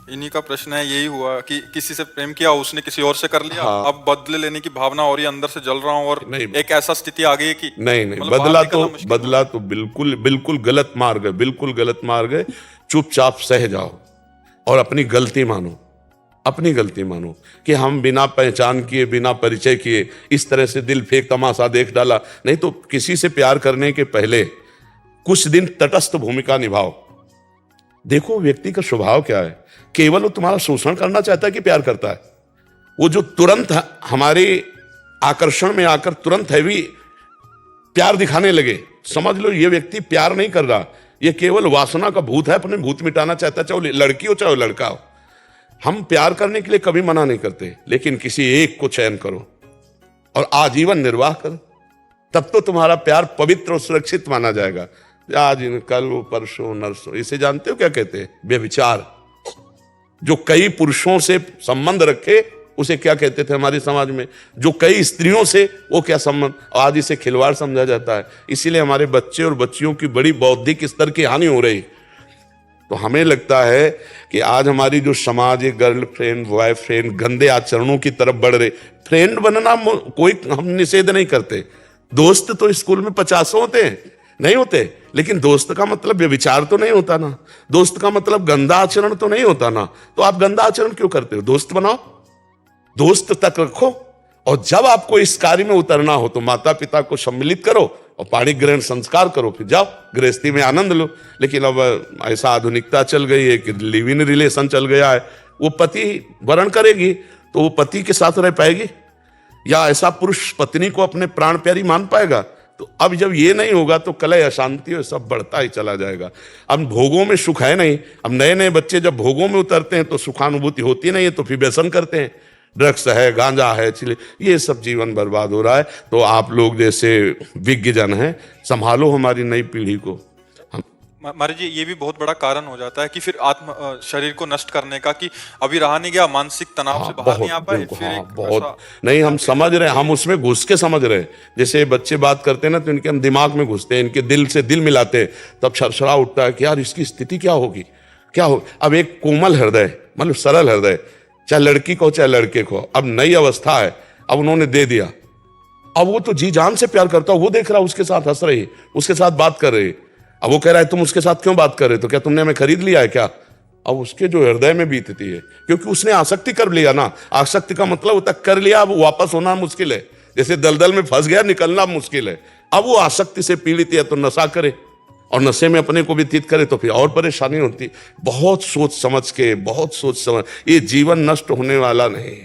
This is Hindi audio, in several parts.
इन्हीं का प्रश्न है, यही हुआ कि किसी से प्रेम किया, उसने किसी और से कर लिया, हाँ। अब बदले लेने की भावना हो रही है, अंदर से जल रहा हूँ, और नहीं एक ऐसा स्थिति आ गई है कि नहीं नहीं, मतलब बाहर निकलना मुश्किल हो बदला रहा तो बिल्कुल बिल्कुल गलत मार्ग है, बिल्कुल गलत मार्ग है। चुपचाप सह जाओ और अपनी गलती मानो, अपनी गलती मानो कि हम बिना पहचान किए, बिना परिचय किए इस तरह से दिल फेंक तमाशा देख डाला। नहीं तो किसी से प्यार करने के पहले कुछ दिन तटस्थ भूमिका निभाओ, देखो व्यक्ति का स्वभाव क्या है। केवल वो तुम्हारा शोषण करना चाहता है कि प्यार करता है? वो जो तुरंत हमारे आकर्षण में आकर तुरंत हैवी प्यार दिखाने लगे, समझ लो ये व्यक्ति प्यार नहीं कर रहा, ये केवल वासना का भूत है, अपने भूत मिटाना चाहता है, चाहे लड़की हो चाहे लड़का हो। हम प्यार करने के लिए कभी मना नहीं करते, लेकिन किसी एक को चयन करो और आजीवन निर्वाह करो, तब तो तुम्हारा प्यार पवित्र और सुरक्षित माना जाएगा। आज कल परसों नरसों, इसे जानते हो क्या कहते हैं? व्यभिचार। जो कई पुरुषों से संबंध रखे उसे क्या कहते थे हमारे समाज में? जो कई स्त्रियों से, वो क्या संबंध? आज इसे खिलवाड़ समझा जाता है। इसीलिए हमारे बच्चे और बच्चियों की बड़ी बौद्धिक स्तर की हानि हो रही। तो हमें लगता है कि आज हमारी जो समाज है, गर्लफ्रेंड बॉयफ्रेंड गंदे आचरणों की तरफ बढ़ रहे। फ्रेंड बनना कोई हम निषेध नहीं करते, दोस्त तो स्कूल में 50 होते हैं, नहीं होते, लेकिन दोस्त का मतलब व्यभिचार तो नहीं होता ना, दोस्त का मतलब गंदा आचरण तो नहीं होता ना। तो आप गंदा आचरण क्यों करते हो? दोस्त बनाओ, दोस्त तक रखो, और जब आपको इस कार्य में उतरना हो तो माता पिता को सम्मिलित करो और पाणी ग्रहण संस्कार करो, फिर जाओ गृहस्थी में आनंद लो। लेकिन अब ऐसा आधुनिकता चल गई है कि लिव इन रिलेशन चल गया है। वो पति वरण करेगी तो वो पति के साथ रह पाएगी, या ऐसा पुरुष पत्नी को अपने प्राण प्यारी मान पाएगा? तो अब जब ये नहीं होगा तो कलह अशांति और सब बढ़ता ही चला जाएगा। अब भोगों में सुख है नहीं। अब नए नए बच्चे जब भोगों में उतरते हैं तो सुखानुभूति होती नहीं है, तो फिर व्यसन करते हैं, ड्रग्स है, गांजा है, चिले, ये सब जीवन बर्बाद हो रहा है। तो आप लोग जैसे विज्ञजन हैं, संभालो हमारी नई पीढ़ी को। महाराज जी, ये भी बहुत बड़ा कारण हो जाता है कि फिर शरीर को नष्ट करने का, कि अभी रहा नहीं गया, मानसिक तनाव से बाहर नहीं आ पाए, फिर एक बहुत नहीं, हम समझ रहे हैं, हम उसमें घुस के समझ रहे हैं। जैसे बच्चे बात करते हैं ना, तो इनके हम दिमाग में घुसते हैं, इनके दिल से दिल मिलाते हैं, तब छरछरा उठता है कि यार इसकी स्थिति क्या होगी, क्या हो। अब एक कोमल हृदय, मतलब सरल हृदय, चाहे लड़की को चाहे लड़के को, अब नई अवस्था है, अब उन्होंने दे दिया, अब वो तो जी जान से प्यार करता हो, वो देख रहा है उसके साथ हंस रही, उसके साथ बात कर रही, अब वो कह रहा है तुम उसके साथ क्यों बात कर रहे हो, तो क्या तुमने हमें खरीद लिया है क्या? अब उसके जो हृदय में बीतती है, क्योंकि उसने आसक्ति कर लिया ना। आसक्ति का मतलब होता कर लिया, अब वापस होना मुश्किल है, जैसे दलदल में फंस गया, निकलना मुश्किल है। अब वो आसक्ति से पीड़ित है, तो नशा करे और नशे में अपने को व्यतीत करे, तो फिर और परेशानी होती। बहुत सोच समझ के, बहुत सोच समझ, ये जीवन नष्ट होने वाला नहीं,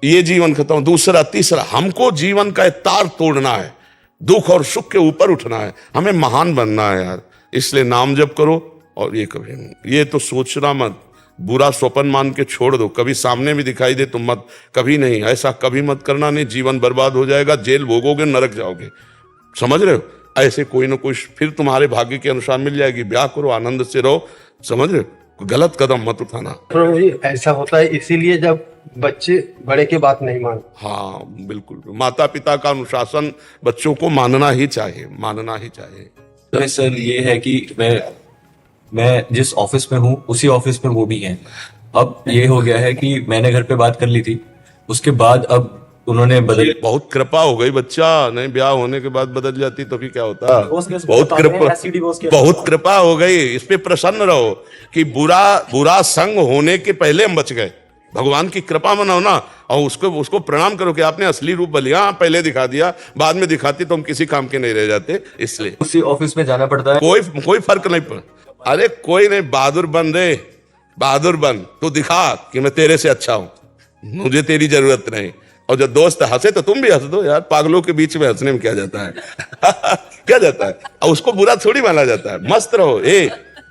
ये जीवन खत्म। दूसरा तीसरा, हमको जीवन का तार तोड़ना है, दुख और सुख के ऊपर उठना है, हमें महान बनना है यार। इसलिए नाम जप करो, और ये कभी ये तो सोचना मत, बुरा स्वप्न मान के छोड़ दो, कभी सामने भी दिखाई दे तो मत, कभी नहीं, ऐसा कभी मत करना, नहीं जीवन बर्बाद हो जाएगा, जेल भोगोगे, नरक जाओगे, समझ रहे हो? ऐसे कोई ना कोई फिर तुम्हारे भाग्य के अनुसार मिल जाएगी। ब्याह करो, आनंद से रहो, समझ रहे हो? गलत कदम मत उठाना। ऐसा होता है इसीलिए जब बच्चे बड़े की बात नहीं मानते। हाँ बिल्कुल, माता पिता का अनुशासन बच्चों को मानना ही चाहिए, मानना ही चाहिए। तो सर ये है कि मैं जिस ऑफिस में हूँ उसी ऑफिस में वो भी हैं। अब ये हो गया है कि मैंने घर पे बात कर ली थी, उसके बाद अब उन्होंने बदल, बहुत कृपा हो गई बच्चा, नहीं ब्याह होने के बाद बदल जाती तो फिर क्या होता? बहुत कृपा हो गई। इस पे प्रसन्न रहो कि बुरा संग होने के पहले हम बच गए। भगवान की कृपा मनाओ ना, और उसको प्रणाम करो कि आपने असली रूप बलिया पहले दिखा दिया, बाद में दिखाती तो हम किसी काम के नहीं रह जाते। इसलिए उसी ऑफिस में जाना पड़ता है। कोई फर्क नहीं पड़ता। अरे कोई नहीं, बहादुर बन रे, बहादुर बन, तू दिखा कि मैं तेरे से अच्छा हूं, मुझे तेरी जरूरत नहीं। और जब दोस्त हंसे तो तुम भी हंस दो यार, पागलों के बीच में हंसने में क्या जाता है? क्या जाता है? और उसको बुरा थोड़ी माना जाता है। मस्त रहो,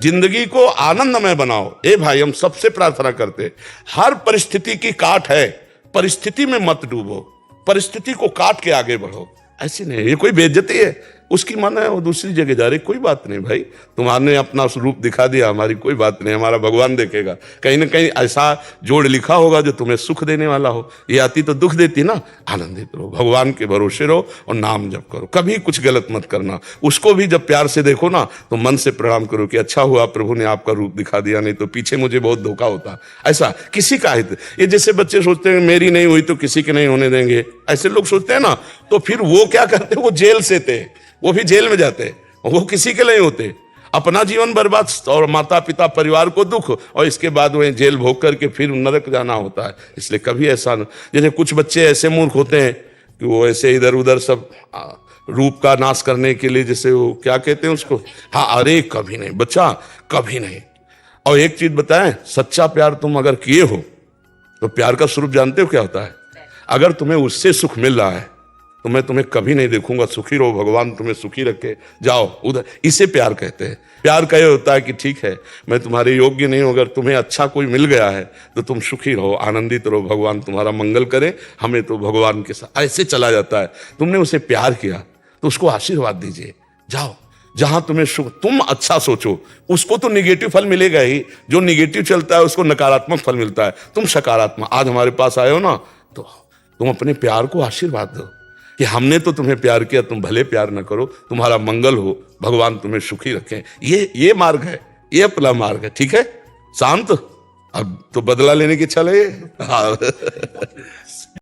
जिंदगी को आनंदमय बनाओ। भाई हम सबसे प्रार्थना करते, हर परिस्थिति की काट है, परिस्थिति में मत डूबो, परिस्थिति को काट के आगे बढ़ो। ऐसी नहीं, ये कोई बेइज्जती है? उसकी मन है वो दूसरी जगह जा रही, कोई बात नहीं भाई, तुम्हारे अपना रूप दिखा दिया, हमारी कोई बात नहीं, हमारा भगवान देखेगा। कहीं ना कहीं ऐसा जोड़ लिखा होगा जो तुम्हें सुख देने वाला हो। ये आती तो दुख देती ना। आनंदित रहो, भगवान के भरोसे रहो और नाम जप करो, कभी कुछ गलत मत करना। उसको भी जब प्यार से देखो ना तो मन से प्रणाम करो कि अच्छा हुआ प्रभु ने आपका रूप दिखा दिया, नहीं तो पीछे मुझे बहुत धोखा होता। ऐसा किसी का हित, ये जैसे बच्चे सोचते हैं मेरी नहीं हुई तो किसी के नहीं होने देंगे, ऐसे लोग सोचते हैं ना, तो फिर वो क्या करते, वो जेल से थे, वो भी जेल में जाते, वो किसी के नहीं होते। अपना जीवन बर्बाद और माता पिता परिवार को दुख, और इसके बाद वह जेल भोग करके फिर नरक जाना होता है। इसलिए कभी ऐसा न, जैसे कुछ बच्चे ऐसे मूर्ख होते हैं कि वो ऐसे इधर उधर सब रूप का नाश करने के लिए, जैसे वो क्या कहते हैं उसको, हाँ अरे कभी नहीं बच्चा, कभी नहीं। और एक चीज बताएं, सच्चा प्यार तुम अगर किए हो तो प्यार का स्वरूप जानते हो क्या होता है? अगर तुम्हें उससे सुख मिल रहा है तो मैं तुम्हें कभी नहीं देखूंगा, सुखी रहो, भगवान तुम्हें सुखी रखे, जाओ उधर। इसे प्यार कहते हैं। प्यार का ये होता है कि ठीक है मैं तुम्हारे योग्य नहीं हूं, अगर तुम्हें अच्छा कोई मिल गया है तो तुम सुखी रहो, आनंदित रहो, भगवान तुम्हारा मंगल करे, हमें तो भगवान के साथ ऐसे चला जाता है। तुमने उसे प्यार किया तो उसको आशीर्वाद दीजिए, जाओ जहां तुम्हें सुख, तुम अच्छा सोचो, उसको तो निगेटिव फल मिलेगा ही। जो निगेटिव चलता है उसको नकारात्मक फल मिलता है। तुम सकारात्मक, आज हमारे पास आए हो ना, तो तुम अपने प्यार को आशीर्वाद दो कि हमने तो तुम्हें प्यार किया, तुम भले प्यार न करो, तुम्हारा मंगल हो, भगवान तुम्हें सुखी रखें। ये मार्ग है, ये अपना मार्ग है। ठीक है, शांत। अब तो बदला लेने की इच्छा लगे। हाँ